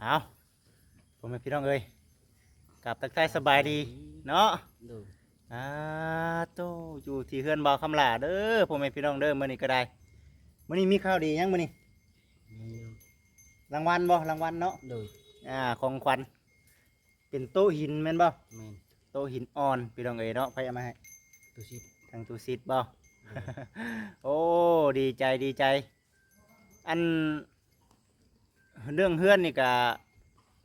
เอาผมเป็นพี่น้องเอ้ยกับทักทายสบายดีเนาะดูอ่าโตอยู่ที่เฮือนบ่าวคำหลาเด้อผมเป็นพี่น้องเด้อมื้อนี้ก็ได้มื้อนี้มีข่าวดียังมื้อนี้รางวัลบ่รางวัลเนาะดูของขวัญเป็นโต๊ะหินแม่นบ่แมนโต๊ะหินอ่อนพี่น้องเอ้ยเนาะไผเอามาให้ตัวชิดทางตูซิดบ่ โอ้ดีใจดีใจอันเรื่องเฮือนนี่ก็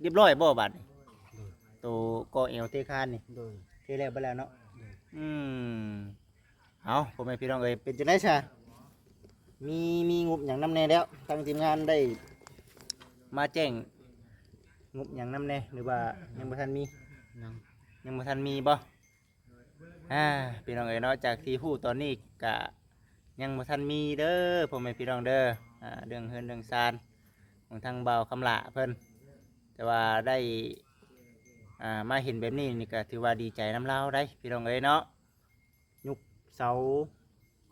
เรียบร้อยบ่บัดนี้ ดู ตัวก่อเอวเทคานนี่ ดู เทแล้วไปแล้วเนาะ ดู อืมเอาผมให้พี่น้องเอ้ยเป็นจังได๋ซะมีงบหยังนำแน่แล้วทางทีมงานได้มาแจ้งงบหยังนำแน่หรือว่ายังบ่ทันมี ยัง ยังบ่ทันมีบ่พี่น้องเอ้ยเนาะจากที่ฮู้ตอนนี้ก็ยังบ่ทันมีเด้อผมให้พี่น้องเด้อเรื่องเฮือนเรื่องซานของทางเบาคำละเพิ่นแต่ว่าได้มาเห็นแบบนี้นี่ก็ถือว่าดีใจน้ำเล่าได้พี่น้องเอ้ยเนาะยุกเสา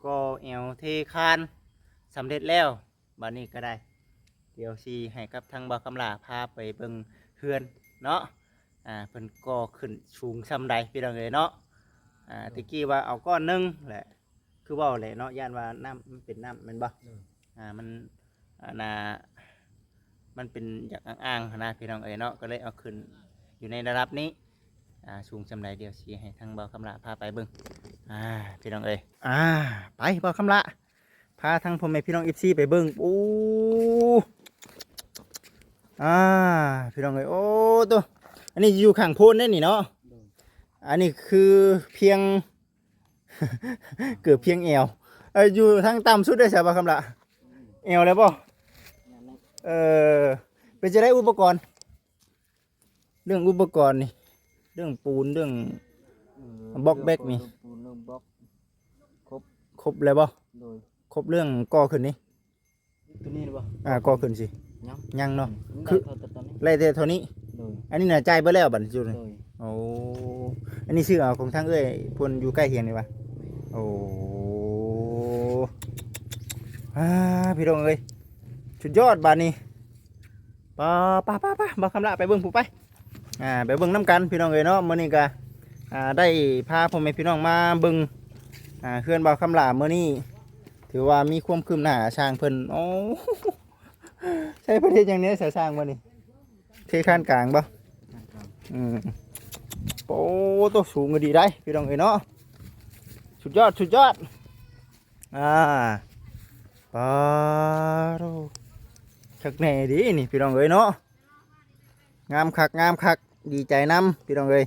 ก็แอวเทคานสำเร็จแล้วบัดนี้ก็ได้เดี๋ยวสิให้กับทางเบาคำละพาไปเบิ่งเฮือนเนาะเพิ่นก็ขึ้นสูงส่ำใดพี่น้องเอ้ยเนาะตะกี้ว่าเอาก้อนหนึงแหละคือเว่าแหละเนาะย่านว่าน้ำมันเป็นน้ำแมันบ่มันน่ามันเป็นอยากอ้างๆนะพี่น้องเอ๋ยเนาะก็เลยเอาขึ้นอยู่ในระดับนี้สูงสำหรับเดียวสีให้ทางเบาคำละพาไปเบิ่งพี่น้องเอ๋ยไปเบาคำละพาทางพ่อแม่พี่น้องFCไปเบิ่งโอ้พี่น้องเอ๋ยโอ้ตัวอันนี้อยู่ข้างโพนได้นี่เนาะอันนี้คือเพียง เกือบเพียงเอวอยู่ทางต่ำสุดได้ใช่ป่ะคำละเอวเลยป่ะเป็นจะได้อุปกรณ์เรื่องอุปกรณ์นี่เรื่องปูนเรื่องบล็อกแบกนี่ ปูนเรื่องบล็อกครบเลยป่ะ โดย ครบเรื่องก่อขึ้นนี่ ตัวนี้หรือเปล่าก่อขึ้นสิ ยังยังเนาะ คื คือ อตอนนี้ ไล่แต่เท่านี้ โดย อันนี้น่ะใจายไปแล้วบัดนี้จุด โด นี่ ย โอ้อันนี้ชื่อเอาของทางเอ้ยพนอยู่ใกล้เคียงนี่ป่ะโอ้พี่น้องเอ้ยสุดยอดบานนี้ป้าบ่คำละไปเบิ่งผู้ไปไปเบิ่งน้ำกันพี่น้องเอ้ยเนาะมื้อนี้ก็ได้พาพ่อแม่พี่น้องมาเบิ่งเพื่อนบ่าวคำละมื้อนี้ถือว่ามีความคืบหน้าช่างเพิ่นโอ้ ใช้ประเทศอย่างนี้ใส่สร้างมื้อนี้เทคานกลางบ่โอ้ตัวสูงก็ดีได้พี่น้องเอ้ยเนาะสุดยอดปาโรคักแน่ดีนี่พี่น้องเอ้ยเนาะงามคักดีใจนำพี่น้องเอ้ย